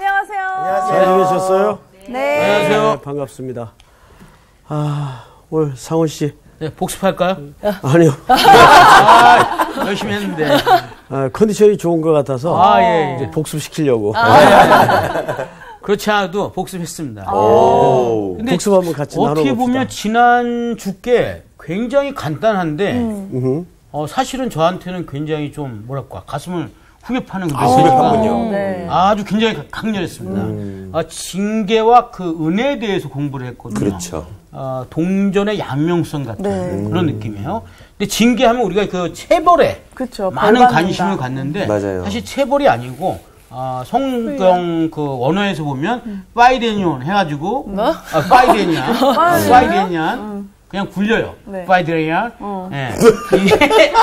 안녕하세요. 잘 지내셨어요? 네. 안녕하세요. 네, 반갑습니다. 오늘 상훈 씨. 네, 복습할까요? 아니요. 열심히 했는데. 컨디션이 좋은 것 같아서 예. 이제 복습시키려고. 그렇지 않아도 복습했습니다. 근데 복습 한번 같이 나눠봅시다. 어떻게 보면 지난 주께 굉장히 간단한데 사실은 저한테는 굉장히 좀 뭐랄까 가슴을 후벼 파는 그 메시지가 네. 아주 굉장히 강렬했습니다. 징계와 그 은혜에 대해서 공부를 했거든요. 그렇죠. 동전의 양면성 같은 네. 그런 느낌이에요. 근데 징계하면 우리가 그 체벌에 그쵸, 많은 벌받는다. 관심을 갖는데 맞아요. 사실 체벌이 아니고 성경 그 원어에서 보면 파이데니온 해가지고 뭐? 파이데니안 그냥 굴려요. 네. 파이데니안. 예. 이게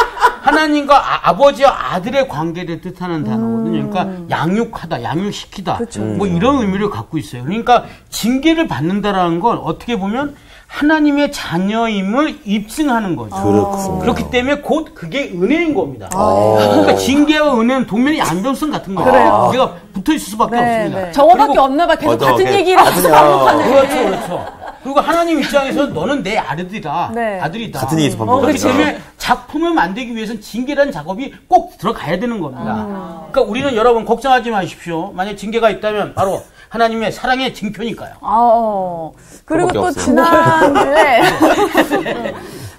하나님과 아버지와 아들의 관계를 뜻하는 단어거든요. 그러니까 양육하다, 양육시키다. 뭐 이런 의미를 갖고 있어요. 그러니까 징계를 받는다라는 건 어떻게 보면 하나님의 자녀임을 입증하는 거죠. 그렇군요. 그렇기 때문에 곧 그게 은혜인 겁니다. 그러니까 징계와 은혜는 동면의 양변성 같은 거예요. 그래요. 우리가 붙어 있을 수밖에 네, 없습니다. 네. 저거밖에 없나 봐. 계속 같은 얘기를 하면서 반복하네. 그렇죠. 그리고 하나님 입장에서 너는 내 아들이다. 네. 아들이다. 같은 얘기에서 그렇기 반복하죠. 때문에 작품을 만들기 위해서는 징계라는 작업이 꼭 들어가야 되는 겁니다. 그러니까 우리는 여러분 걱정하지 마십시오. 만약 징계가 있다면 바로 하나님의 사랑의 징표니까요. 그리고 또 없어요. 지난주에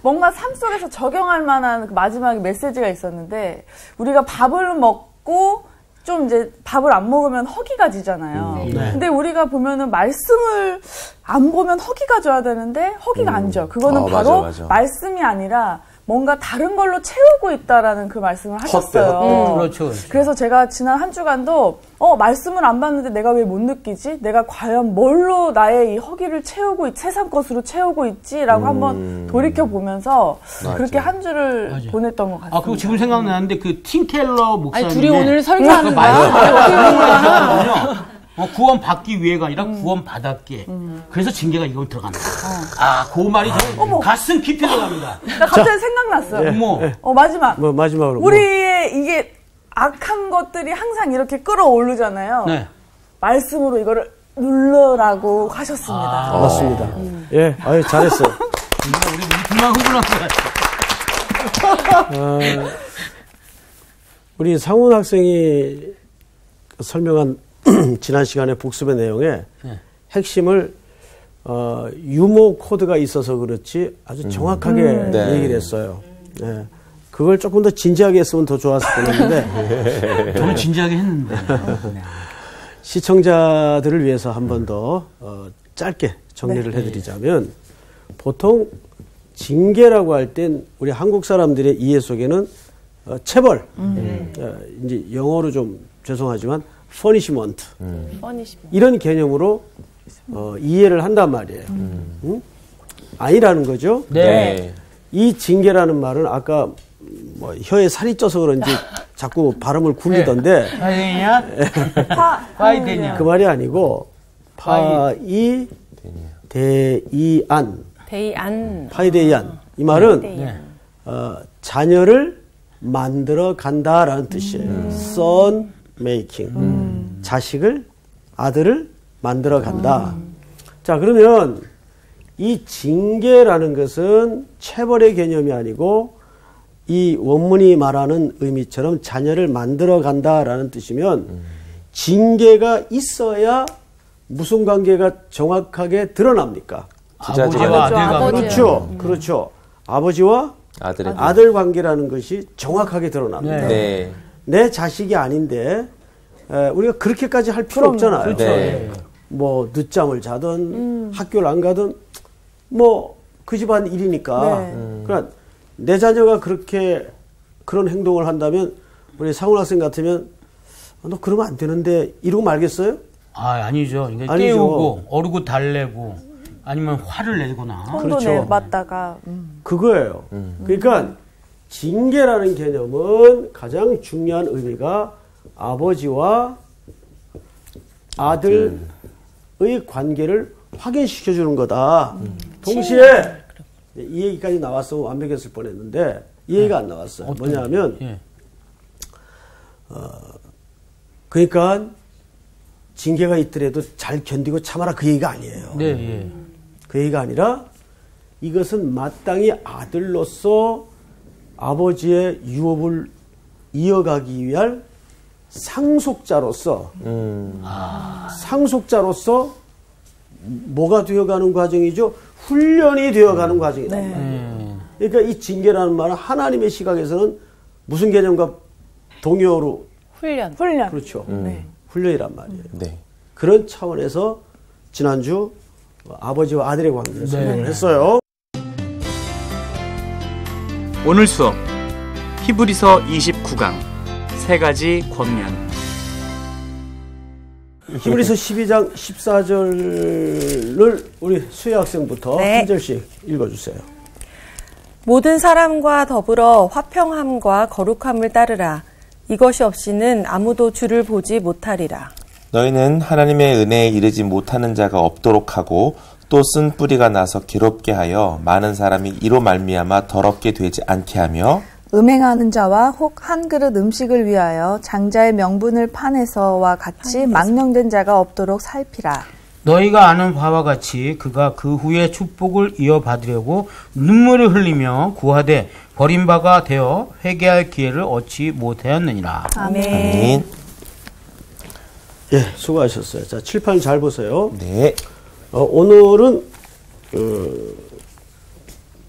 뭔가 삶 속에서 적용할 만한 그 마지막에 메시지가 있었는데 우리가 밥을 먹고 좀 이제 밥을 안 먹으면 허기가 지잖아요. 네. 근데 우리가 보면은 말씀을 안 보면 허기가 져야 되는데 허기가 안 져. 그거는 바로 맞아. 말씀이 아니라 뭔가 다른 걸로 채우고 있다라는 그 말씀을 하셨어요. 그렇죠. 그래서 제가 지난 한 주간도 말씀을 안 받는데 내가 왜 못 느끼지? 내가 과연 뭘로 나의 이 허기를 채우고 세상 것으로 채우고 있지라고 한번 돌이켜 보면서 그렇게 한 주를 맞아요. 보냈던 것 같습니다. 그리고 지금 생각나는데 그 팀켈러 목사님. 아니, 둘이 오늘 설교하는 거야? 말씀하셨거든요. 구원 받기 위해가 아니라 구원 받았기에. 그래서 징계가 이걸 들어간다. 그 말이 저 가슴 깊이 들어갑니다. 나 갑자기 생각났어요. 어머. 마지막. 뭐 마지막으로. 우리의 이게 악한 것들이 항상 이렇게 끌어오르잖아요. 네. 말씀으로 이거를 눌러라고 하셨습니다. 맞습니다. 예, 잘했어요. 우리 둘만 흥분한 거야. 우리 상훈 학생이 설명한 지난 시간에 복습의 내용에 핵심을 유머 코드가 있어서 그렇지 아주 정확하게 얘기를 했어요. 예. 그걸 조금 더 진지하게 했으면 더 좋았을 뻔했는데 저는 진지하게 했는데. 시청자들을 위해서 한 번 더 짧게 정리를 해드리자면 보통 징계라고 할 땐 우리 한국 사람들의 이해 속에는 체벌, 이제 영어로 좀 죄송하지만 퍼니시먼트 이런 개념으로 이해를 한단 말이에요. 아니라는 거죠. 네. 이 징계라는 말은 아까 뭐 혀에 살이 쪄서 그런지 자꾸 발음을 굴리던데 파이데니안. 그 말이 아니고 파이데이안 파이데이안 이 말은 자녀를 만들어 간다라는 뜻이에요. son making 자식을 아들을 만들어 간다. 자 그러면 이 징계라는 것은 체벌의 개념이 아니고 이 원문이 말하는 의미처럼 자녀를 만들어 간다라는 뜻이면 징계가 있어야 무슨 관계가 정확하게 드러납니까? 아버지와 아들 관계. 그렇죠. 그렇죠. 아버지와 아들 관계라는 것이 정확하게 드러납니다. 네. 내 자식이 아닌데 우리가 그렇게까지 할 필요 없잖아요. 그렇죠. 네. 뭐 늦잠을 자든 학교를 안 가든 뭐 그 집안 일이니까. 그러니까 내 자녀가 그런 행동을 한다면 우리 상훈 학생 같으면 너 그러면 안 되는데 이러고 말겠어요? 아니죠. 이게 아니죠. 깨우고 어르고 달래고 아니면 화를 내거나. 혼도 그렇죠. 내봤다가 그거예요. 그러니까 징계라는 개념은 가장 중요한 의미가 아버지와 아들의 관계를 확인시켜 주는 거다. 동시에 이 얘기까지 나왔으면 완벽했을 뻔했는데 이 얘기가 안 나왔어요. 뭐냐면 그러니까 징계가 있더라도 잘 견디고 참아라 그 얘기가 아니에요. 네, 예. 그 얘기가 아니라 이것은 마땅히 아들로서 아버지의 유업을 이어가기 위한 상속자로서 상속자로서 뭐가 되어가는 과정이죠? 훈련이 되어가는 과정이다. 그러니까 이 징계라는 말은 하나님의 시각에서는 무슨 개념과 동의어로 훈련. 그렇죠. 훈련이란 말이에요. 네. 그런 차원에서 지난주 아버지와 아들의 관계를 설명을 했어요. 오늘 수업 히브리서 29강 세 가지 권면. 히브리서 12장 14절을 우리 수혜 학생부터 한 절씩 읽어주세요. 모든 사람과 더불어 화평함과 거룩함을 따르라. 이것이 없이는 아무도 주를 보지 못하리라. 너희는 하나님의 은혜에 이르지 못하는 자가 없도록 하고 또 쓴 뿌리가 나서 괴롭게 하여 많은 사람이 이로 말미암아 더럽게 되지 않게 하며 음행하는 자와 혹 한 그릇 음식을 위하여 장자의 명분을 파내서와 같이 망령된 자가 없도록 살피라. 너희가 아는 바와 같이 그가 그 후에 축복을 이어받으려고 눈물을 흘리며 구하되 버림바가 되어 회개할 기회를 얻지 못하였느니라. 아멘. 예, 수고하셨어요. 자, 칠판 잘 보세요. 네. 오늘은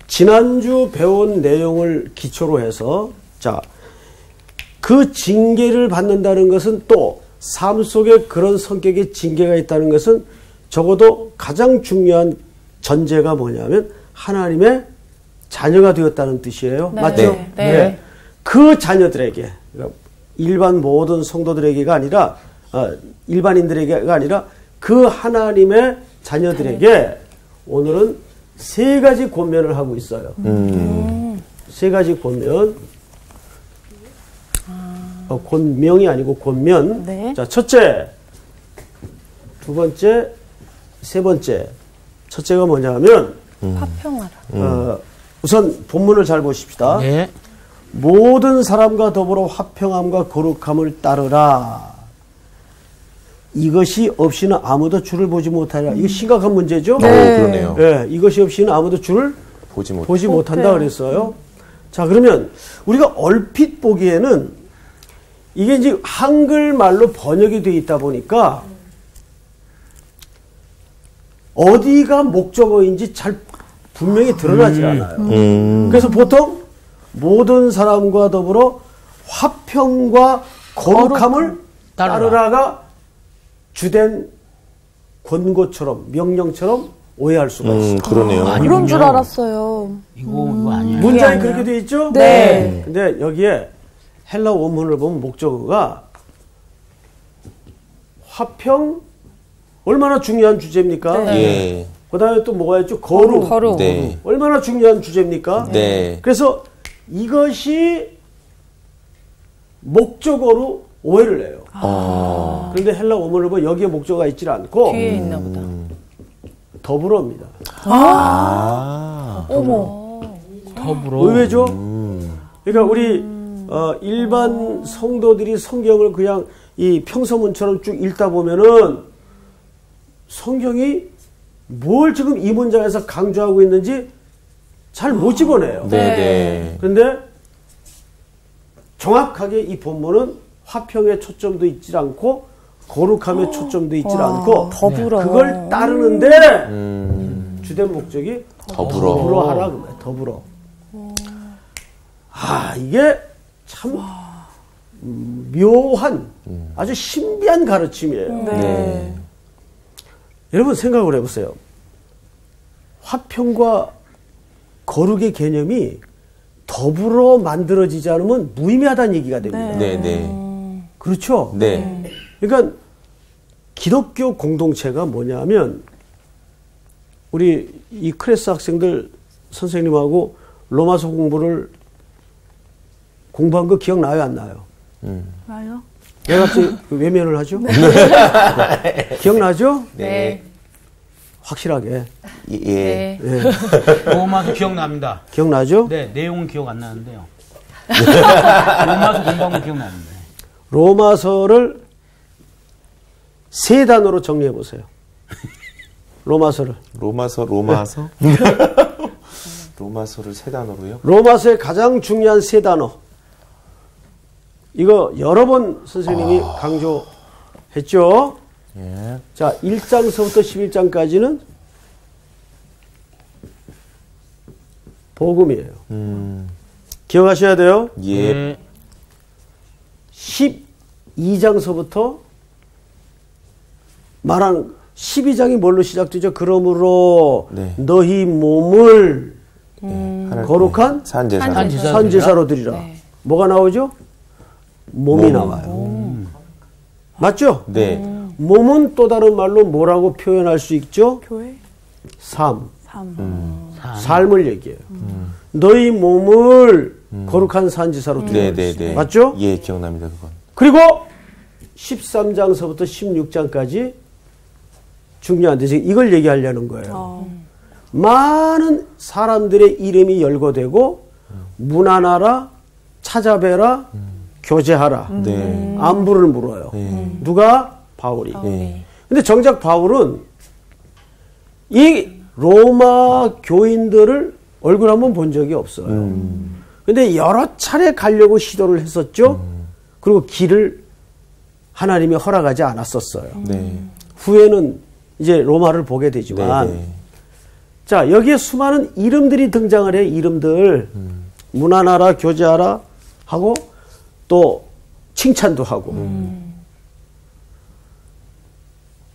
지난주 배운 내용을 기초로 해서 자, 그 징계를 받는다는 것은 또 삶 속에 그런 성격의 징계가 있다는 것은 적어도 가장 중요한 전제가 뭐냐면 하나님의 자녀가 되었다는 뜻이에요. 네. 맞죠? 네. 그 자녀들에게 그러니까 일반 모든 성도들에게가 아니라 일반인들에게가 아니라 그 하나님의 자녀들에게 오늘은 세 가지 권면을 하고 있어요. 세 가지 권면. 권명이 아니고 권면. 네. 자, 첫째, 두 번째, 세 번째. 첫째가 뭐냐면 화평하라. 우선 본문을 잘 보십시다. 네. 모든 사람과 더불어 화평함과 거룩함을 따르라. 이것이 없이는 아무도 주를 보지 못하리라. 이거 심각한 문제죠? 네. 그러네요. 네, 이것이 없이는 아무도 주를 보지 못한다 그랬어요. 자, 그러면 우리가 얼핏 보기에는 이게 이제 한글말로 번역이 되어 있다 보니까 어디가 목적어인지 잘 분명히 드러나지 않아요. 그래서 보통 모든 사람과 더불어 화평과 거룩함을 따르라가 주된 권고처럼 명령처럼 오해할 수가 있어요. 그러네요. 그런 줄 알았어요. 이거 아니에요. 문장이 그렇게 되어 있죠? 네. 근데 여기에 헬라 원문을 보면 목적어가 화평 얼마나 중요한 주제입니까? 네. 예. 그다음에 또 뭐가 있죠? 거룩. 네. 얼마나 중요한 주제입니까? 네. 그래서 이것이 목적어로 오해를 해요. 그런데 헬라 원문을 보면 여기에 목적어가 있질 않고 뒤에 있나 보다. 더불어입니다. 어머. 더불어. 의외죠? 그러니까 우리 일반 성도들이 성경을 그냥 이 평서문처럼 쭉 읽다 보면은 성경이 뭘 지금 이 문장에서 강조하고 있는지 잘 못 집어내요. 네. 그런데 정확하게 이 본문은 화평의 초점도 있지 않고 거룩함의 초점도 있지 않고 더불어. 그걸 따르는데 주된 목적이 더불어 하라 그거예요. 더불어. 이게 참 묘한 아주 신비한 가르침이에요. 네. 여러분 생각을 해보세요. 화평과 거룩의 개념이 더불어 만들어지지 않으면 무의미하다는 얘기가 됩니다. 네. 그렇죠? 네. 그러니까 기독교 공동체가 뭐냐면 우리 이 클래스 학생들 선생님하고 로마서 공부를 공부한 거 기억나요? 안 나요? 나요? 왜 갑자기 외면을 하죠? 기억나죠? 네. 확실하게. 예. 로마서 기억납니다. 기억나죠? 네, 내용은 기억 안 나는데요. 로마서 공부한 건 기억나는데. 로마서를 세 단어로 정리해 보세요. 로마서를. 로마서를 세 단어로요? 로마서의 가장 중요한 세 단어. 이거 여러 번 선생님이 강조했죠. 예. 자, 1장서부터 11장까지는 복음이에요. 기억하셔야 돼요. 예. 12장서부터 말하는 12장이 뭘로 시작되죠? 그러므로 네. 너희 몸을 거룩한 산제사로 드리라. 네. 뭐가 나오죠? 몸이 나와요. 맞죠? 네. 몸은 또 다른 말로 뭐라고 표현할 수 있죠? 교회? 삶을 얘기해요. 너희 몸을 거룩한 산지사로 드리라. 네. 맞죠? 예, 기억납니다, 그건. 그리고 13장서부터 16장까지 중요한데 지금 이걸 얘기하려는 거예요. 많은 사람들의 이름이 열거되고 문안하라, 찾아뵈라, 교제하라. 네. 안부를 물어요. 누가? 바울이. 근데 정작 바울은 이 로마 교인들을 얼굴 한번 본 적이 없어요. 근데 여러 차례 가려고 시도를 했었죠. 그리고 길을 하나님이 허락하지 않았었어요. 네. 후에는 이제 로마를 보게 되지만 자, 여기에 수많은 이름들이 등장을 해요. 이름들. 문안하라, 교제하라 하고 또 칭찬도 하고.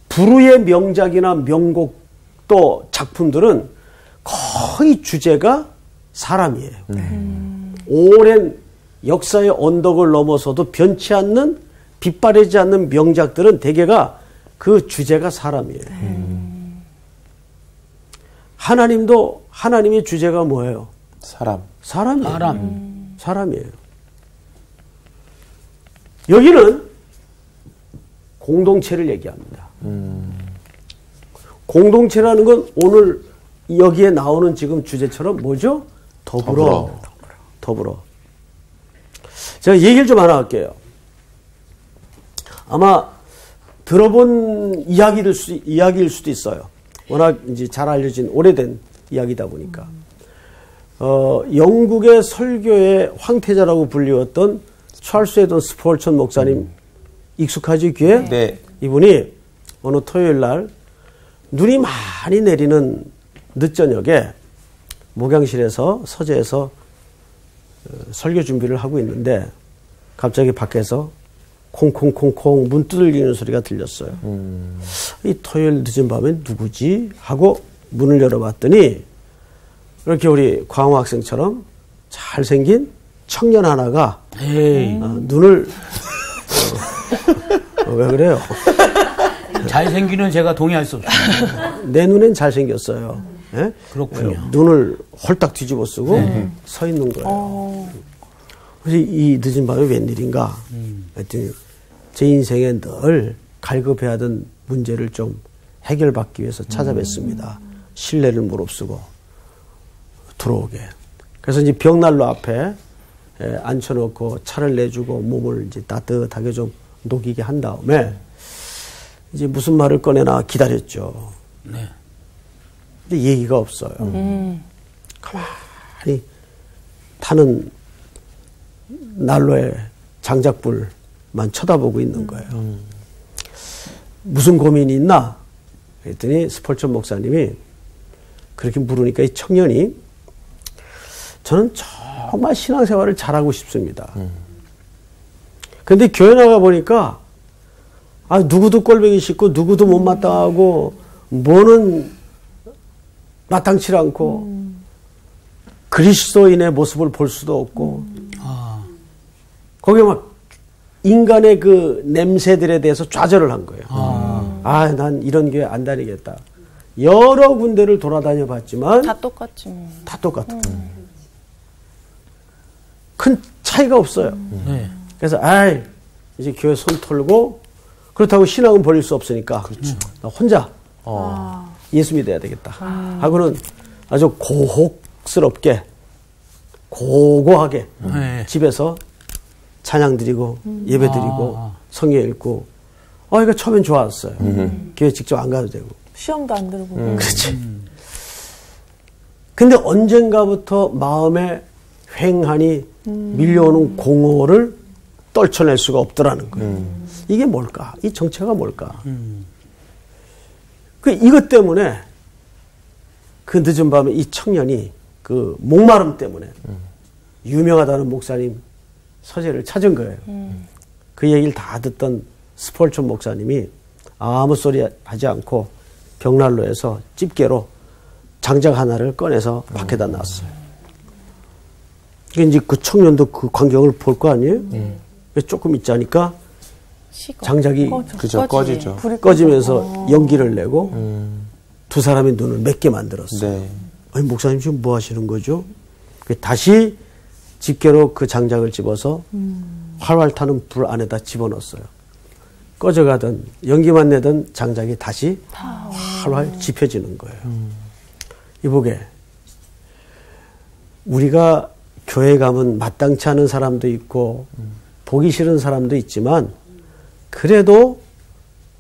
불후의 명작이나 명곡 또 작품들은 거의 주제가 사람이에요. 오랜 역사의 언덕을 넘어서도 변치 않는 빛바래지 않는 명작들은 대개가 그 주제가 사람이에요. 하나님도 하나님의 주제가 뭐예요? 사람이에요. 사람이에요. 여기는 공동체를 얘기합니다. 공동체라는 건 오늘 여기에 나오는 지금 주제처럼 뭐죠? 더불어. 제가 얘기를 좀 하나 할게요. 아마 들어본 이야기일 수도 있어요. 워낙 이제 잘 알려진 오래된 이야기다 보니까. 영국의 설교의 황태자라고 불리웠던 찰스 헤던 스폴천 목사님 익숙하지 귀에? 네. 이분이 어느 토요일 날 눈이 많이 내리는 늦저녁에 목양실에서 서재에서 설교 준비를 하고 있는데 갑자기 밖에서 콩콩콩콩 문 두들기는 소리가 들렸어요. 이 토요일 늦은 밤에 누구지? 하고 문을 열어봤더니 이렇게 우리 광호 학생처럼 잘생긴 청년 하나가 눈을 왜 그래요? 잘생기는 제가 동의할 수 없습니다. 내 눈엔 잘생겼어요. 네? 그렇군요. 눈을 홀딱 뒤집어 쓰고 서 있는 거예요. 그래서 이 늦은 밤에 웬일인가 했더니 제 인생에 늘 갈급해하던 문제를 좀 해결받기 위해서 찾아뵀습니다. 신뢰를 무릅쓰고 들어오게. 그래서 이제 벽난로 앞에 앉혀놓고 차를 내주고 몸을 이제 따뜻하게 좀 녹이게 한 다음에 이제 무슨 말을 꺼내나 기다렸죠. 네. 근데 얘기가 없어요. 가만히 타는 난로에 장작불만 쳐다보고 있는 거예요. 무슨 고민이 있나? 그랬더니 스폴천 목사님이 그렇게 물으니까 이 청년이 저는 정말 신앙생활을 잘하고 싶습니다. 근데 교회 나가 보니까 누구도 꼴보기 싫고 누구도 못마땅하고 뭐는 마땅치 않고 그리스도인의 모습을 볼 수도 없고 거기에 막 인간의 그 냄새들에 대해서 좌절을 한 거예요. 난 이런 교회 안 다니겠다. 여러 군데를 돌아다녀 봤지만 다 똑같지. 다 똑같아. 큰 차이가 없어요. 그래서 이제 교회 손 털고 그렇다고 신앙은 버릴 수 없으니까 나 혼자 예수 믿어야 되겠다 하고는 아주 고혹스럽게 고고하게 집에서 찬양 드리고 예배 드리고 성경 읽고 그러니까 처음엔 좋았어요. 교회 직접 안 가도 되고. 시험도 안 들어보고. 그렇지. 근데 언젠가부터 마음에 횡하니 밀려오는 공허를 떨쳐낼 수가 없더라는 거예요. 이게 뭘까? 이 정체가 뭘까? 이것 때문에 그 늦은 밤에 이 청년이 그 목마름 때문에 유명하다는 목사님 서재를 찾은 거예요. 그 얘기를 다 듣던 스폴촌 목사님이 아무 소리 하지 않고 벽난로에서 집게로 장작 하나를 꺼내서 밖에다 놨어요. 이제 그 청년도 그 광경을 볼 거 아니에요? 조금 있자니까 장작이 꺼지죠. 꺼지면서 연기를 내고 두 사람의 눈을 맺게 만들었어요. 네. 아니, 목사님 지금 뭐 하시는 거죠? 다시 집게로 그 장작을 집어서 활활 타는 불 안에다 집어넣었어요. 꺼져가던 연기만 내던 장작이 다시 활활 지펴지는 거예요. 이보게 우리가 교회 가면 마땅치 않은 사람도 있고 보기 싫은 사람도 있지만 그래도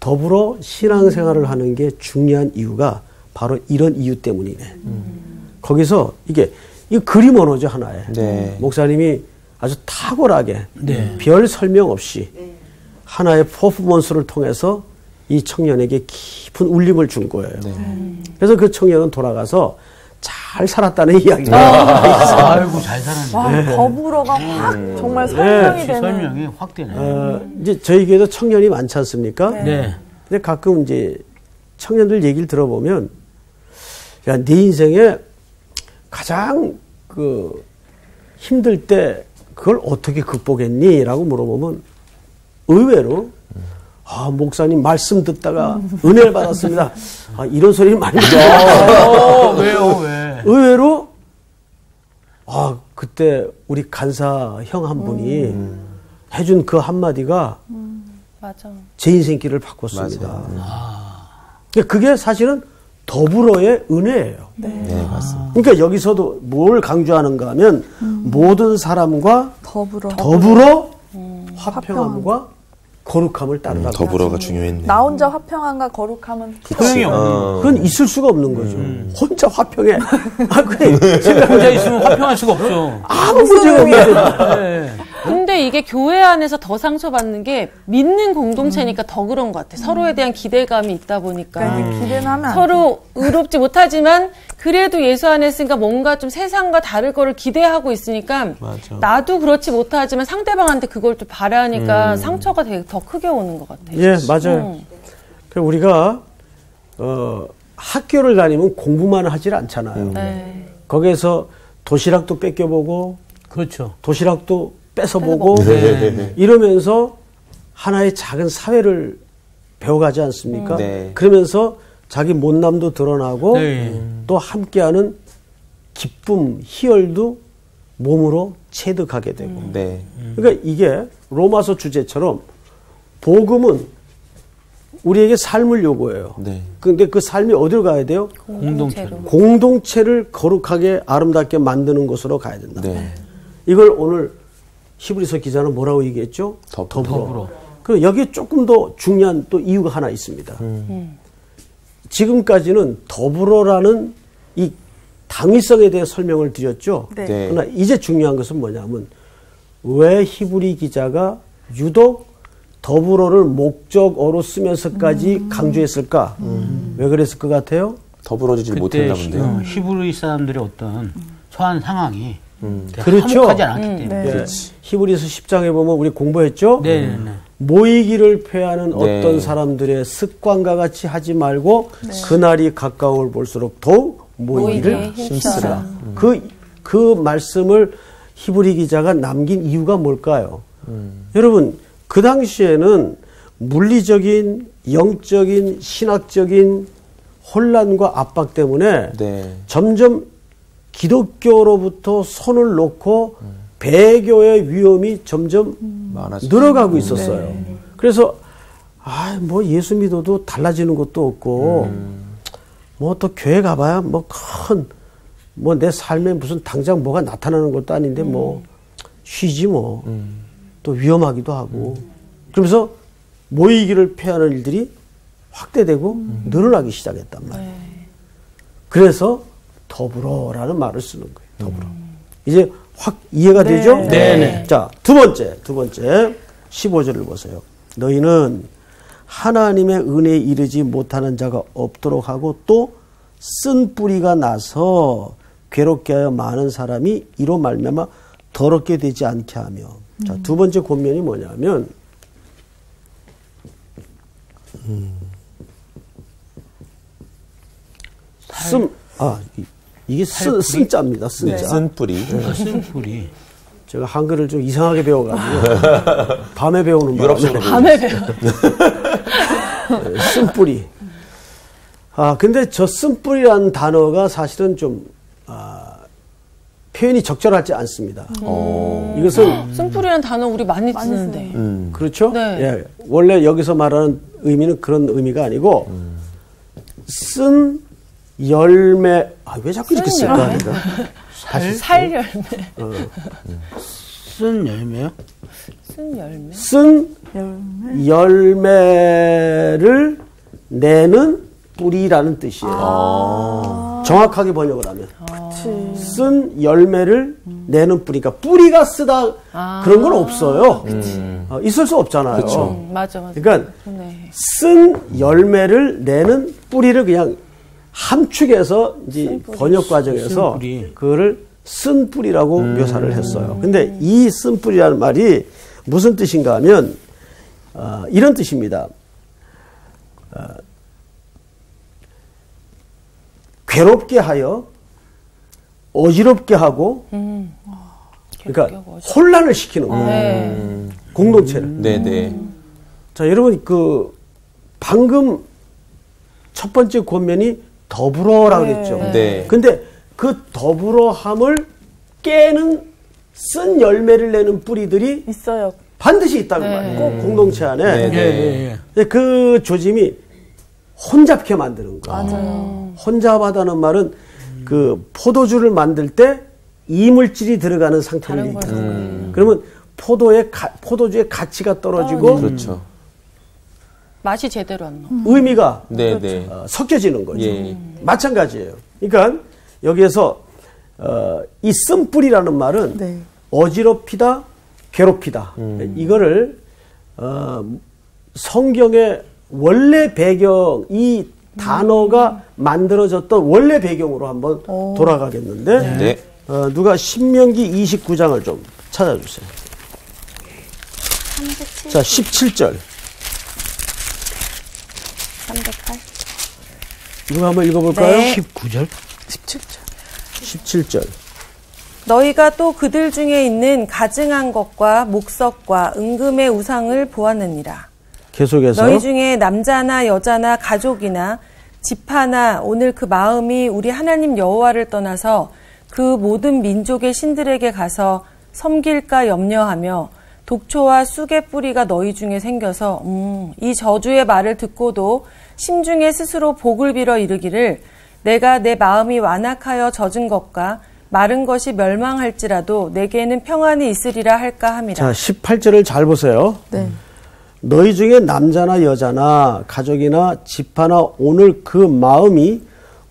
더불어 신앙생활을 하는 게 중요한 이유가 바로 이런 이유 때문이네. 거기서 이 그림 언어죠, 하나에. 네. 목사님이 아주 탁월하게 별 설명 없이 하나의 퍼포먼스를 통해서 이 청년에게 깊은 울림을 준 거예요. 그래서 그 청년은 돌아가서 잘 살았다는 이야기가 아이고, 잘 살았네. 와, 더불어가 확 정말 설명이 되는. 설명이 확 되네. 이제 저희 교회도 청년이 많지 않습니까? 네. 근데 가끔 이제 청년들 얘기를 들어보면, 야, 네 인생에 가장 힘들 때 그걸 어떻게 극복했니? 라고 물어보면 의외로 목사님 말씀 듣다가 은혜를 받았습니다. 이런 소리는 많이 들어요. 왜요? 왜? 의외로 그때 우리 간사 형 한 분이 해준 그 한마디가 맞아. 제 인생길을 바꿨습니다. 그게 사실은 더불어의 은혜예요. 네, 맞습니다. 그러니까 여기서도 뭘 강조하는가 하면 모든 사람과 더불어 화평함과 거룩함을 따르라고. 더불어가 중요했네. 나 혼자 화평함과 거룩함은 소용이 없네. 그건 있을 수가 없는 거죠. 혼자 화평해. 혼자 있으면 화평할 수가 없죠. 아무 문제가 없는데. 근데 이게 교회 안에서 더 상처받는 게 믿는 공동체니까 더 그런 것 같아. 서로에 대한 기대감이 있다 보니까. 기대는 하면 서로 의롭지 못하지만 그래도 예수 안에 있으니까 뭔가 좀 세상과 다를 거를 기대하고 있으니까 맞아. 나도 그렇지 못하지만 상대방한테 그걸 또 바라니까 상처가 되게 더 크게 오는 것 같아요. 예, 맞아요. 그래서 우리가 학교를 다니면 공부만 하질 않잖아요. 거기에서 도시락도 뺏겨보고 그렇죠. 도시락도 뺏어보고 이러면서 하나의 작은 사회를 배워가지 않습니까? 그러면서 자기 못남도 드러나고 또 함께하는 기쁨, 희열도 몸으로 체득하게 되고 그러니까 이게 로마서 주제처럼 복음은 우리에게 삶을 요구해요. 그런데 그 삶이 어디로 가야 돼요? 공동체를 거룩하게 아름답게 만드는 곳으로 가야 된다. 이걸 오늘 히브리서 기자는 뭐라고 얘기했죠? 더불어. 그럼 여기에 조금 더 중요한 또 이유가 하나 있습니다. 지금까지는 더불어라는 이 당위성에 대해 설명을 드렸죠. 그러나 이제 중요한 것은 뭐냐면 왜 히브리 기자가 유독 더불어를 목적어로 쓰면서까지 강조했을까? 왜 그랬을 것 같아요? 더불어지지 못했나 본데요. 히브리 사람들의 어떤 처한 상황이 그렇죠. 화목하지 않았기 때문에. 히브리서 10장에 보면 우리 공부했죠? 모이기를 패하는 어떤 사람들의 습관과 같이 하지 말고 그날이 가까움을 볼수록 더욱 모이기를 힘쓰라. 그 말씀을 히브리 기자가 남긴 이유가 뭘까요? 여러분, 그 당시에는 물리적인, 영적인, 신학적인 혼란과 압박 때문에 점점 기독교로부터 손을 놓고 배교의 위험이 점점 늘어가고 있었어요. 그래서 뭐 예수 믿어도 달라지는 것도 없고 뭐 또 교회 가봐야 뭐 내 삶에 무슨 당장 뭐가 나타나는 것도 아닌데 뭐 쉬지 뭐 또 위험하기도 하고 그러면서 모이기를 표하는 일들이 확대되고 늘어나기 시작했단 말이에요. 그래서 더불어라는 말을 쓰는 거예요. 더불어. 이제 확 이해가 되죠? 네. 자, 두 번째 15절을 보세요. 너희는 하나님의 은혜에 이르지 못하는 자가 없도록 하고 또 쓴 뿌리가 나서 괴롭게 하여 많은 사람이 이로 말미암아 더럽게 되지 않게 하며. 자, 두 번째 권면이 뭐냐면 이게 쓴자입니다. 쓴자. 쓴뿌리. 쓴뿌리. 제가 한글을 좀 이상하게 배워가지고 밤에 배우는 유럽식으로 밤에 배워. 쓴뿌리. 근데 저 쓴뿌리라는 단어가 사실은 좀 표현이 적절하지 않습니다. 이것은 쓴뿌리라는 단어 우리 많이 쓰는데. 그렇죠? 네. 예, 원래 여기서 말하는 의미는 그런 의미가 아니고 쓴 열매. 왜 자꾸 이렇게 쓸까? 살 열매. 쓴 열매요? 쓴 열매. 쓴 열매를 내는 뿌리라는 뜻이에요. 정확하게 번역을 하면. 쓴 열매를 내는 뿌리가 뿌리가 쓰다 그런 건 없어요. 있을 수 없잖아요. 맞아. 그러니까 네. 쓴 열매를 내는 뿌리를 그냥 함축해서 이제 번역 과정에서 그거를 쓴 뿌리라고 묘사를 했어요. 근데 이 쓴 뿌리라는 말이 무슨 뜻인가 하면 이런 뜻입니다. 괴롭게 하여 어지럽게 하고 그러니까 혼란을 시키는 거예요. 공동체를. 네네. 자, 여러분 방금 첫 번째 권면이 더불어라고 그랬죠. 네. 근데 그 더불어함을 깨는 쓴 열매를 내는 뿌리들이 있어요. 반드시 있다는 말이에요. 꼭 공동체 안에. 네. 그 조짐이 혼잡게 만드는 거예요. 맞아요. 혼잡하다는 말은 그 포도주를 만들 때 이물질이 들어가는 상태를 얘기해요. 그러면 포도주의 가치가 떨어지고 그렇죠. 맛이 제대로 안 나. 의미가 네네. 섞여지는 거죠. 예. 마찬가지예요. 그러니까 여기에서 이 쓴뿌리라는 말은 어지럽히다, 괴롭히다. 이거를 성경의 원래 배경, 이 단어가 만들어졌던 원래 배경으로 한번 돌아가겠는데 네. 누가 신명기 29장을 좀 찾아주세요. 307. 자, 17절. 308. 누가 한번 읽어볼까요? 네. 19절? 17절. 너희가 또 그들 중에 있는 가증한 것과 목석과 은금의 우상을 보았느니라. 계속해서. 너희 중에 남자나 여자나 가족이나 집하나 오늘 그 마음이 우리 하나님 여호와를 떠나서 그 모든 민족의 신들에게 가서 섬길까 염려하며 독초와 쑥의 뿌리가 너희 중에 생겨서 이 저주의 말을 듣고도 심중에 스스로 복을 빌어 이르기를 내가 내 마음이 완악하여 젖은 것과 마른 것이 멸망할지라도 내게는 평안이 있으리라 할까 함이라. 자, 18절을 잘 보세요. 네. 너희 중에 남자나 여자나 가족이나 집하나 오늘 그 마음이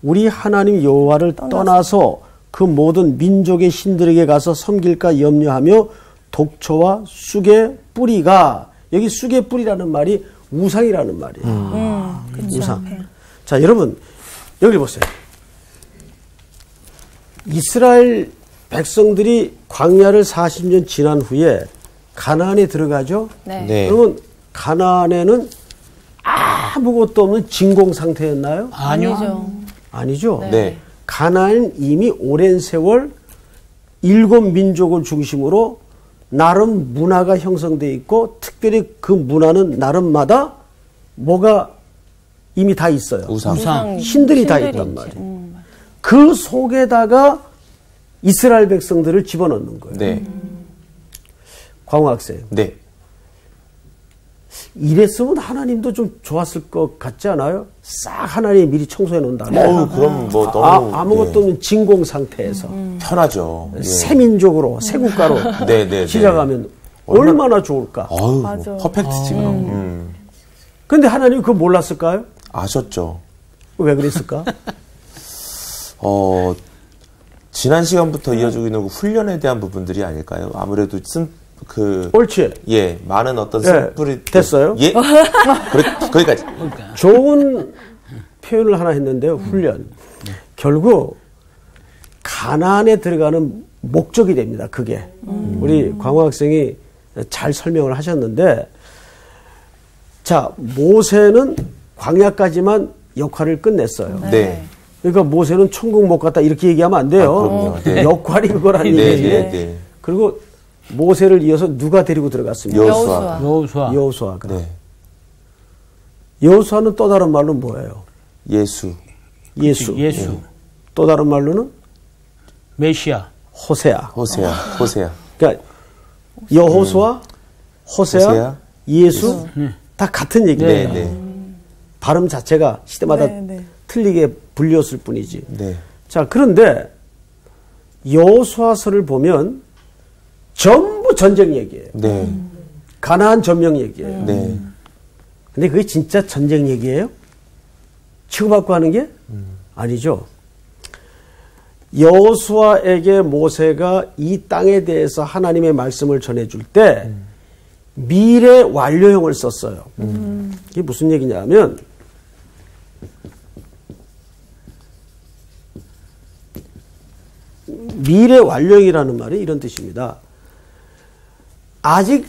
우리 하나님 여호와를 떠나서 그 모든 민족의 신들에게 가서 섬길까 염려하며 독초와 쑥의 뿌리가, 여기 쑥의 뿌리라는 말이 우상이라는 말이에요. 우상. 자, 여러분 여기 보세요. 이스라엘 백성들이 광야를 40년 지난 후에 가나안에 들어가죠. 네. 그러면 가나안에는 아무것도 없는 진공 상태였나요? 아니죠. 아니죠. 네. 가나안은 이미 오랜 세월 7민족을 중심으로 나름 문화가 형성되어 있고 특별히 그 문화는 나름마다 뭐가 이미 다 있어요. 우상. 신들이 다 있단 말이에요. 그 속에다가 이스라엘 백성들을 집어넣는 거예요. 네. 광호 학생. 네. 이랬으면 하나님도 좀 좋았을 것 같지 않아요? 싹 하나님이 미리 청소해 놓는다. 그럼 뭐 너무 아무것도 없는 진공 상태에서 편하죠. 새 민족으로 새 국가로 네. 시작하면 얼마나 좋을까? 맞아. 퍼펙트 지금. 근데 하나님이 그거 몰랐을까요? 아셨죠. 왜 그랬을까? 지난 시간부터 이어지고 있는 훈련에 대한 부분들이 아닐까요? 아무래도 옳지. 예, 많은 어떤 쓴뿌리. 됐어요? 예. 거기까지. 좋은 표현을 하나 했는데요, 훈련. 결국, 가나안에 들어가는 목적이 됩니다, 그게. 우리 광호 학생이 잘 설명을 하셨는데, 자, 모세는 광야까지만 역할을 끝냈어요. 네. 그러니까 모세는 천국 못 갔다 이렇게 얘기하면 안 돼요. 네. 역할이 그거라는 얘기지. 네. 그리고 모세를 이어서 누가 데리고 들어갔습니까? 여호수아가. 네. 여호수아는 또 다른 말로 뭐예요? 예수. 또 다른 말로는 메시아. 호세아. 그러니까 여호수아, 호세아, 예수 다 같은 얘기입니다. 네. 발음 자체가 시대마다 틀리게 불렸을 뿐이지. 네. 자, 그런데 여호수아서를 보면 전부 전쟁 얘기예요. 네. 가나안 점령 얘기예요. 네. 근데 그게 진짜 전쟁 얘기예요? 치고받고 하는 게? 아니죠. 여호수아에게 모세가 이 땅에 대해서 하나님의 말씀을 전해줄 때 미래 완료형을 썼어요. 이게 무슨 얘기냐면 미래 완료형이라는 말이 이런 뜻입니다. 아직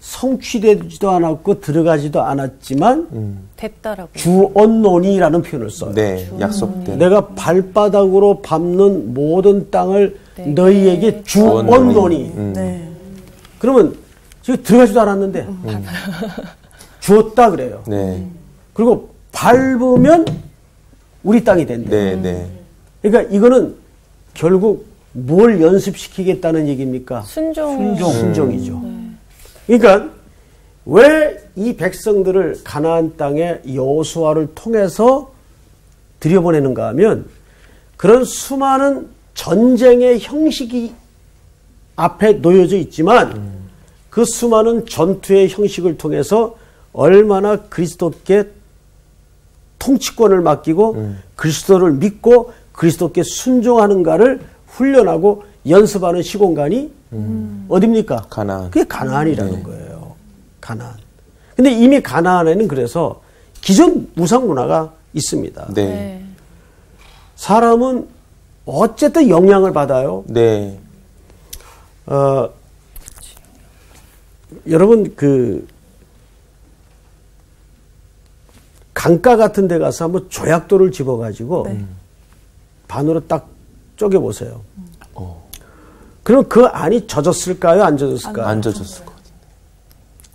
성취되지도 않았고 들어가지도 않았지만 됐다라고. 주언론이라는 표현을 써요. 네, 약속된. 내가 발바닥으로 밟는 모든 땅을 너희에게 주언론이. 그러면 지금 들어가지도 않았는데 주었다 그래요. 네. 그리고 밟으면 우리 땅이 된대. 네. 그러니까 이거는 결국 뭘 연습시키겠다는 얘기입니까? 순종이죠. 그러니까 왜 이 백성들을 가나안 땅에 여호수아를 통해서 들여보내는가 하면 그런 수많은 전쟁의 형식이 앞에 놓여져 있지만 그 수많은 전투의 형식을 통해서 얼마나 그리스도께 통치권을 맡기고 그리스도를 믿고 그리스도께 순종하는가를 훈련하고 연습하는 시공간이 어딥니까? 가나안. 그게 가나안이라는 거예요. 가나안. 근데 이미 가나안에는 그래서 기존 무상 문화가 있습니다. 네. 사람은 어쨌든 영향을 받아요. 네. 여러분 강가 같은 데 가서 한번 조약돌을 집어가지고 반으로 딱 쪼개보세요. 그럼 그 안이 젖었을까요? 안 젖었을까요? 안 젖었을 것 같아요.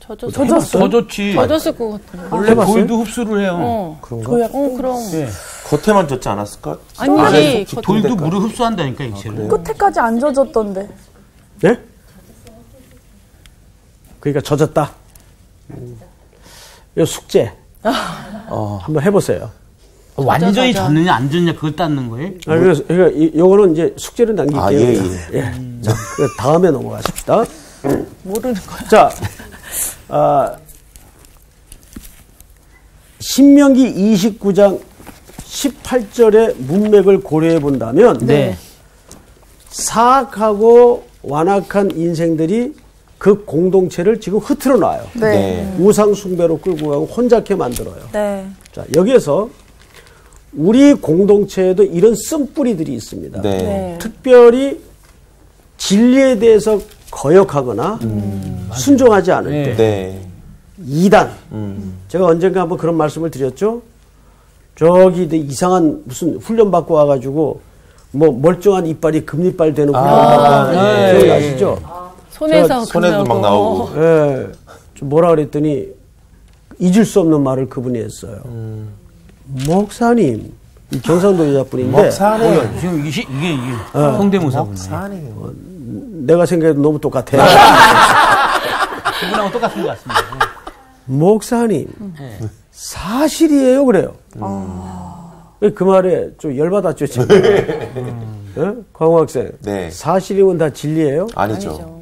젖었지. 젖었을 것 같아요. 원래 돌도 흡수를 해요. 그런가? 그럼. 네. 겉에만 젖지 않았을까? 아니, 돌도 물을 흡수한다니까, 액체를. 끝에까지 안 젖었던데. 네? 그러니까 젖었다. 이 숙제. 한번 해보세요. 완전히 젖느냐 안 젖느냐 그걸 따는 거예요? 그래서 요거는 이제 숙제를 남길게요. 자, 다음에 넘어가십시다. 모르는 거야. 자, 신명기 29장 18절의 문맥을 고려해 본다면 사악하고 완악한 인생들이 그 공동체를 지금 흐트러 놔요. 우상 숭배로 끌고 가고 혼잡게 만들어요. 자, 여기에서 우리 공동체에도 이런 쓴뿌리들이 있습니다. 특별히 진리에 대해서 거역하거나 순종하지 않을 때 이단. 제가 언젠가 한번 그런 말씀을 드렸죠. 저기 이상한 무슨 훈련 받고 와가지고 뭐 멀쩡한 이빨이 금이빨 되는 훈련 받고 기억나시죠? 손에도 막 나오고. 좀 뭐라 그랬더니 잊을 수 없는 말을 그분이 했어요. 목사님, 이 경상도 여자분인데. 목사님. 지금 이게 성대모사군요. 내가 생각해도 너무 똑같아. 그분하고 똑같은 것 같습니다. 목사님, 사실이에요, 그래요. 그 말에 좀 열받았죠, 지금. 광호 학생. 사실이면 다 진리예요? 아니죠.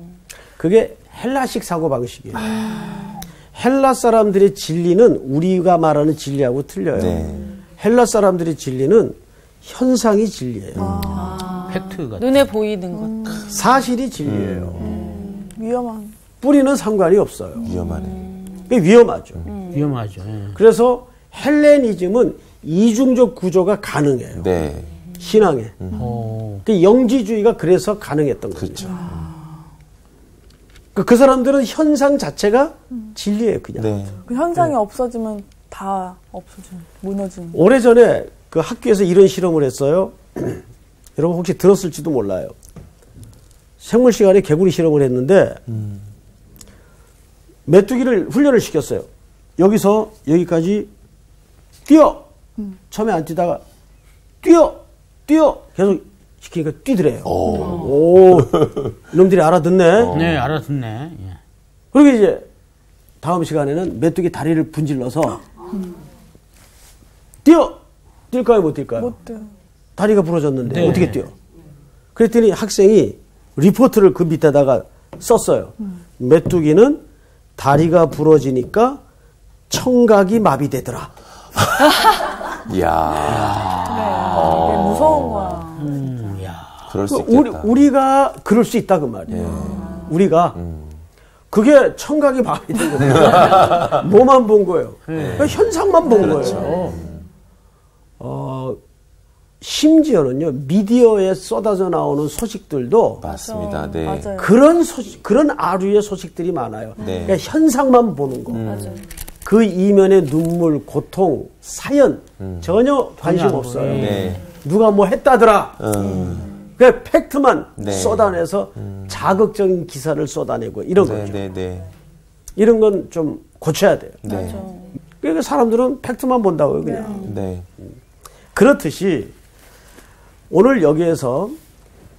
그게 헬라식 사고방식이에요. 헬라 사람들의 진리는 우리가 말하는 진리하고 틀려요. 네. 헬라 사람들의 진리는 현상이 진리예요. 팩트가 눈에 보이는 것. 사실이 진리예요. 위험한. 뿌리는 상관이 없어요. 위험하네. 위험하죠. 위험하죠. 예. 그래서 헬레니즘은 이중적 구조가 가능해요. 네. 신앙에. 그 영지주의가 그래서 가능했던 거죠. 그렇죠. 그 사람들은 현상 자체가 진리예요, 그냥. 네. 그 현상이 없어지면 다 무너지는. 오래전에 그 학교에서 이런 실험을 했어요. 여러분 혹시 들었을지도 몰라요. 생물 시간에 개구리 실험을 했는데 메뚜기를 훈련을 시켰어요. 여기서 여기까지 뛰어. 처음에 안 뛰다가 뛰어 계속 시키니까 뛰더래요. 오, 이놈들이 알아듣네. 네, 알아듣네. 예. 그리고 이제 다음 시간에는 메뚜기 다리를 분질러서 뛸까요, 못 뛸까요? 못 뛰어. 다리가 부러졌는데 네. 어떻게 뛰어? 그랬더니 학생이 리포트를 그 밑에다가 썼어요. 메뚜기는 다리가 부러지니까 청각이 마비되더라. 이야. 이게 무서운 거야. 그럴 수 있겠다. 우리가 그럴 수 있다 그 말이에요. 우리가 그게 청각이 마비된 거예요. 뭐만 본 거예요. 그러니까 현상만 본 거예요. 심지어는요 미디어에 쏟아져 나오는 소식들도 맞습니다. 네. 맞아요. 그런 아류의 소식들이 많아요. 네. 그러니까 현상만 보는 거. 그 이면의 눈물, 고통, 사연 전혀 관심 없어요. 네. 누가 뭐 했다더라. 그 팩트만 네. 쏟아내서 자극적인 기사를 쏟아내고 이런 거죠. 네. 이런 건 좀 고쳐야 돼요. 네. 그러니까 사람들은 팩트만 본다고요, 그냥. 네. 그렇듯이 오늘 여기에서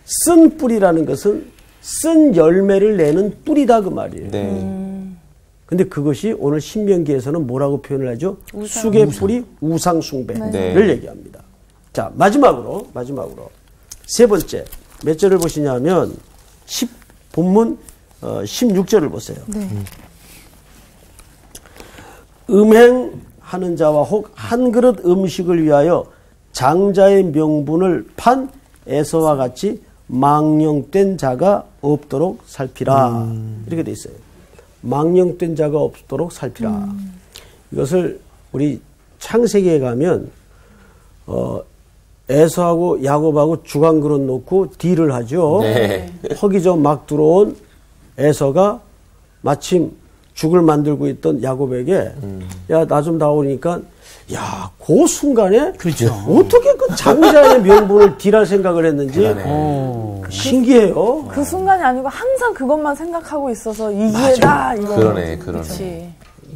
쓴 뿌리라는 것은 쓴 열매를 내는 뿌리다 그 말이에요. 네. 근데 그것이 오늘 신명기에서는 뭐라고 표현을 하죠? 쑥의 뿌리 우상 숭배를 네. 얘기합니다. 자, 마지막으로 세 번째 몇 절을 보시냐면 본문 16절을 보세요. 네. 음행하는 자와 혹 한 그릇 음식을 위하여 장자의 명분을 판 에서와 같이 망령된 자가 없도록 살피라. 이렇게 돼 있어요. 망령된 자가 없도록 살피라. 이것을 우리 창세기에 가면 에서하고 야곱하고 주간 그릇 놓고 딜을 하죠. 네. 허기져 막 들어온 에서가 마침 죽을 만들고 있던 야곱에게 야, 나 좀 나오니까 야, 그 순간에 그렇죠. 어떻게 그 장자의 명분을 딜할 생각을 했는지 신기해요. 그 순간이 아니고 항상 그것만 생각하고 있어서 이 기회다. 이거. 그러네.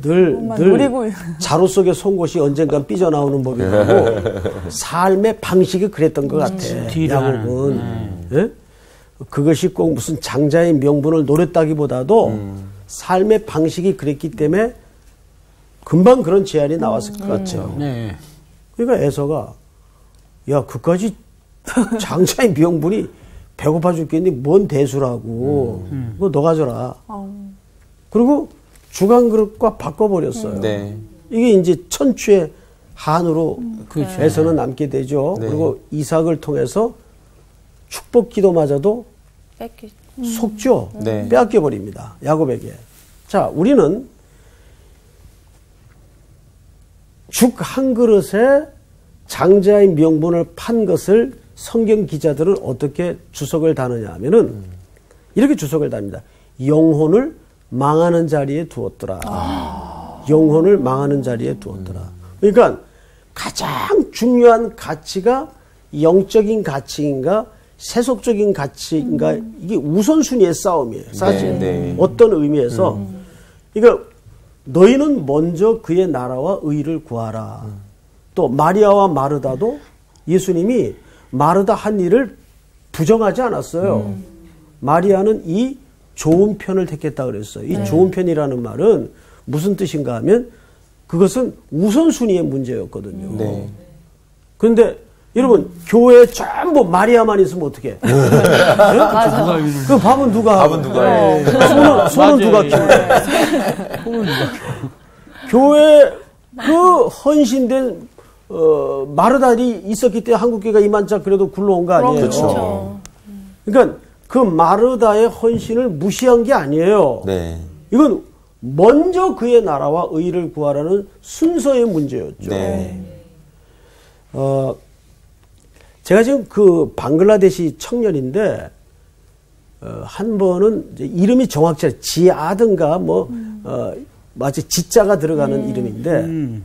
늘 노리고 자루 속의 송곳이 언젠간 삐져나오는 법이라고 삶의 방식이 그랬던 것 같아. 야곱은. 예? 그것이 꼭 무슨 장자의 명분을 노렸다기보다도 삶의 방식이 그랬기 때문에 금방 그런 제안이 나왔을 것 같죠. 네. 그러니까 에서가 야 그까지 장자의 명분이 배고파 죽겠니 뭔 대수라고 그거 너 가져라. 그리고 주간 그릇과 바꿔버렸어요. 네. 이게 이제 천추의 한으로 그렇죠. 에서는 남게 되죠. 네. 그리고 이삭을 통해서 축복 기도마저도 속죠. 네. 빼앗겨 버립니다. 야곱에게. 자, 우리는 죽 한 그릇에 장자의 명분을 판 것을 성경 기자들은 어떻게 주석을 다느냐 하면은 이렇게 주석을 답니다. 영혼을 망하는 자리에 두었더라. 영혼을 망하는 자리에 두었더라. 그러니까 가장 중요한 가치가 영적인 가치인가 세속적인 가치인가 이게 우선순위의 싸움이에요. 사실 네. 어떤 의미에서 그러니까 너희는 먼저 그의 나라와 의를 구하라. 또 마리아와 마르다도 예수님이 마르다 한 일을 부정하지 않았어요. 마리아는 이 좋은 편을 택했다 그랬어요. 이 좋은 편이라는 말은 무슨 뜻인가 하면 그것은 우선순위의 문제였거든요. 네. 그런데 여러분 교회에 전부 마리아만 있으면 어떡해? 맞아. 그 밥은 누가? 밥은 누가 해? 손은 누가 키워? 교회 그 헌신된 마르다리 있었기 때문에 한국교회가 이만짝 그래도 굴러온 거 아니에요? 그렇죠. 그러니까 그 마르다의 헌신을 무시한 게 아니에요. 네. 이건 먼저 그의 나라와 의를 구하라는 순서의 문제였죠. 네. 제가 지금 그 방글라데시 청년인데 한 번은 이제 이름이 정확치 않아요. 지아든가 마치 지자가 들어가는 이름인데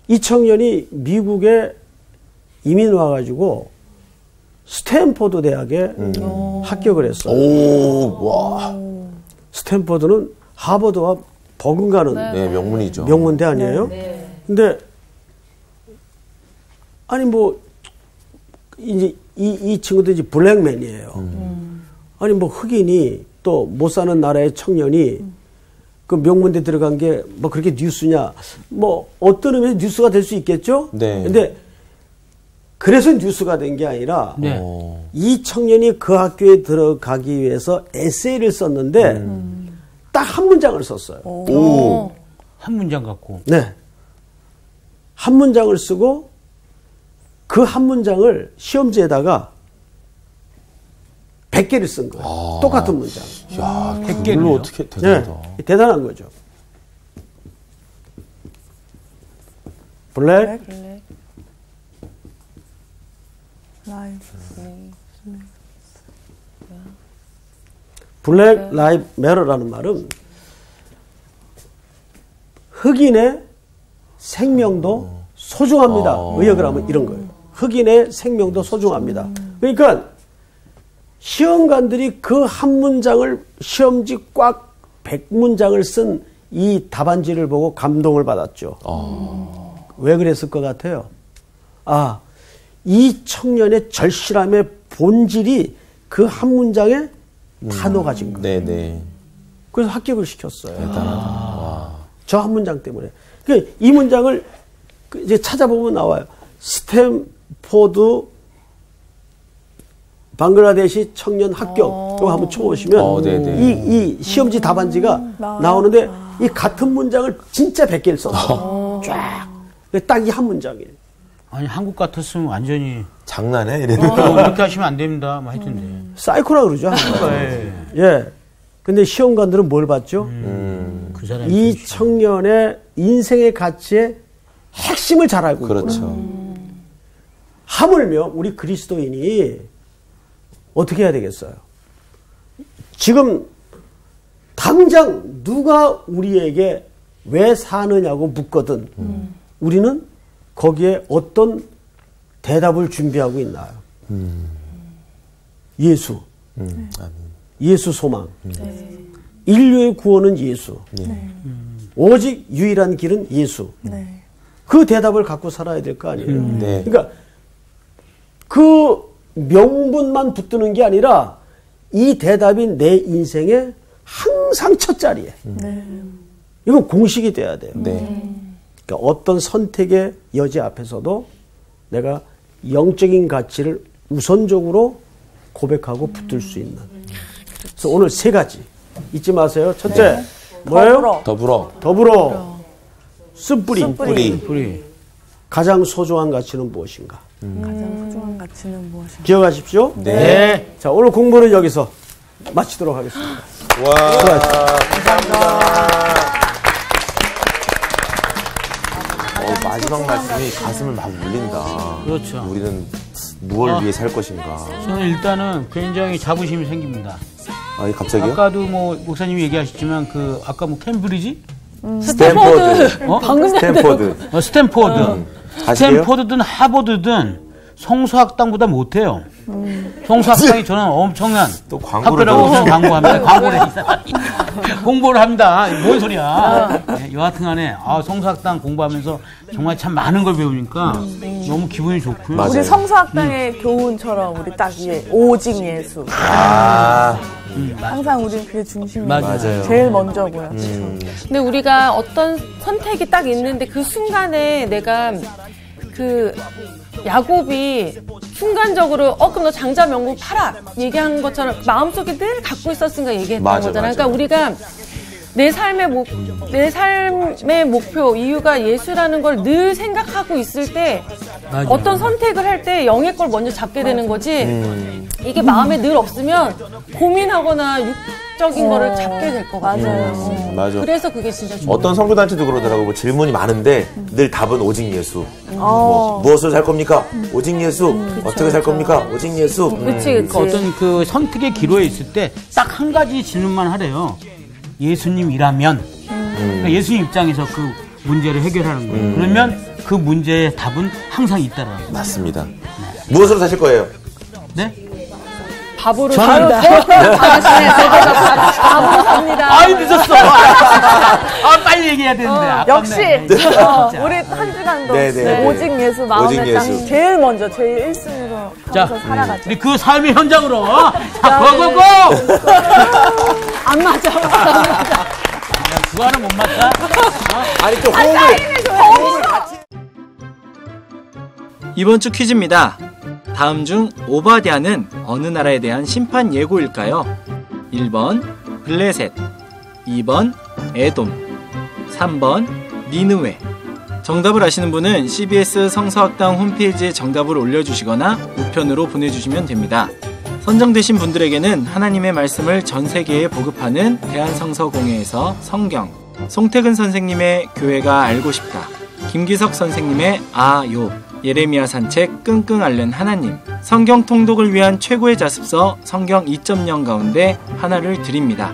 이 청년이 미국에 이민 와가지고 스탠포드 대학에 합격을 했어요. 오, 와. 스탠포드는 하버드와 버금가는 네, 명문이죠. 명문대 아니에요? 네. 근데 아니 뭐 이제 이 친구도 이제 블랙맨이에요. 아니 뭐 흑인이 또 못 사는 나라의 청년이 그 명문대 들어간 게 뭐 그렇게 뉴스냐? 뭐 어떤 의미에서 뉴스가 될 수 있겠죠? 네. 근데 그래서 뉴스가 된 게 아니라 네. 이 청년이 그 학교에 들어가기 위해서 에세이를 썼는데 딱 한 문장을 썼어요. 오. 한 문장 갖고. 네. 한 문장을 쓰고 그 한 문장을 시험지에다가 100개를 쓴 거예요. 똑같은 문장. 야, 100개를요? 그걸로 어떻게 대단하다. 네. 대단한 거죠. 블랙 블랙 라이브 매러라는 말은 흑인의 생명도 소중합니다. 의역을 하면 이런 거예요. 흑인의 생명도 소중합니다. 그러니까 시험관들이 그 한 문장을 시험지 꽉 100문장을 쓴 이 답안지를 보고 감동을 받았죠. 왜 그랬을 것 같아요? 아, 이 청년의 절실함의 본질이 그 한 문장에 다 녹아진 거예요. 네네. 그래서 합격을 시켰어요. 저 한 문장 때문에. 그러니까 이 문장을 이제 찾아보면 나와요. 스탠포드 방글라데시 청년 합격. 이거 한번 쳐보시면 이 시험지 답안지가 나오는데 이 같은 문장을 진짜 100개를 썼어요. 쫙. 딱 이 한 문장이에요. 아니 한국 같았으면 완전히 장난해? 이랬는데. 이렇게 하시면 안 됩니다. 막 했던데. 사이코라 그러죠. 예. 근데 시험관들은 뭘 봤죠? 그 사람이 이 청년의 인생의 가치의 핵심을 잘 알고 있구나. 그렇죠. 하물며 우리 그리스도인이 어떻게 해야 되겠어요? 지금 당장 누가 우리에게 왜 사느냐고 묻거든 우리는 거기에 어떤 대답을 준비하고 있나요? 예수. 예수 소망. 인류의 구원은 예수. 오직 유일한 길은 예수. 그 대답을 갖고 살아야 될 거 아니에요. 그러니까 그 명분만 붙드는 게 아니라 이 대답이 내 인생에 항상 첫 자리에. 이건 공식이 돼야 돼요. 그러니까 어떤 선택의 여지 앞에서도 내가 영적인 가치를 우선적으로 고백하고 붙들 수 있는. 그래서 오늘 세 가지 잊지 마세요. 첫째, 뭐예요? 더불어. 쓴뿌리. 가장 소중한 가치는 무엇인가? 가장 소중한 가치는 무엇인가? 기억하십시오. 네. 자, 오늘 공부는 여기서 마치도록 하겠습니다. 와, 감사합니다. 마지막 말씀이 가슴을 막 울린다. 그렇죠. 우리는 무엇을 위해 살 것인가. 저는 일단은 굉장히 자부심이 생깁니다. 아, 갑자기요? 아까도 뭐 목사님이 얘기하셨지만 그 아까 뭐 캠브리지? 스탠포드. 방금 스탠포드. 스탠포드. 스탠포드든 하버드든 성서학당보다 못해요. 성서학당이 저는 엄청난 또 광고를 학교라고 무슨 광고합니다. 광고를 공부를 합니다. 뭔 소리야? 네, 여하튼간에 성서학당 공부하면서 정말 참 많은 걸 배우니까 너무 기분이 좋고요. 맞아요. 우리 성서학당의 교훈처럼 우리 딱 오직 예수. 항상 우리는 그게 중심이에요. 맞아요. 제일 먼저고요. 근데 우리가 어떤 선택이 딱 있는데 그 순간에 내가 그 야곱이 순간적으로 그럼 너 장자 명국 팔아 얘기한 것처럼 마음속에 늘 갖고 있었으니까 얘기했던 거잖아요. 그러니까 우리가 내 삶의 목표, 이유가 예수라는 걸 늘 생각하고 있을 때 맞아요. 어떤 선택을 할 때 영의 걸 먼저 잡게 되는 거지 이게 마음에 늘 없으면 고민하거나 육적인 거를 잡게 될 것 같아요. 맞아. 그래서 그게 진짜 좋아요. 어떤 선교단체도 그러더라고요. 뭐 질문이 많은데 늘 답은 오직 예수. 뭐 무엇을 살 겁니까? 오직 예수. 그쵸, 어떻게 살 겁니까? 오직 예수. 그치. 어떤 그 선택의 기로에 있을 때 딱 한 가지 질문만 하래요. 예수님이라면 그러니까 예수님 입장에서 그 문제를 해결하는 거예요. 그러면 그 문제의 답은 항상 있다라는 거예요. 맞습니다. 네. 무엇으로 사실 거예요? 네? 밥으로 삽니다. 밥으로 삽니다. 아이 늦었어. 빨리 얘기해야 되는데. 역시 우리 한 주간도 오직 예수 마음의 땅 제일 먼저 제일 1순위로 하면서 살아가죠. 우리 그 삶의 현장으로 자 고고고. 안 맞아. 그거는 못 맞다. 아니 또 호흡을 같이. 이번 주 퀴즈입니다. 다음 중 오바댜는 어느 나라에 대한 심판 예고일까요? 1번 블레셋, 2번 에돔, 3번 니느웨. 정답을 아시는 분은 CBS 성서학당 홈페이지에 정답을 올려주시거나 우편으로 보내주시면 됩니다. 선정되신 분들에게는 하나님의 말씀을 전 세계에 보급하는 대한성서공회에서 성경, 송태근 선생님의 교회가 알고 싶다, 김기석 선생님의 아요, 예레미야 산책 끙끙 앓는 하나님, 성경 통독을 위한 최고의 자습서 성경 2.0 가운데 하나를 드립니다.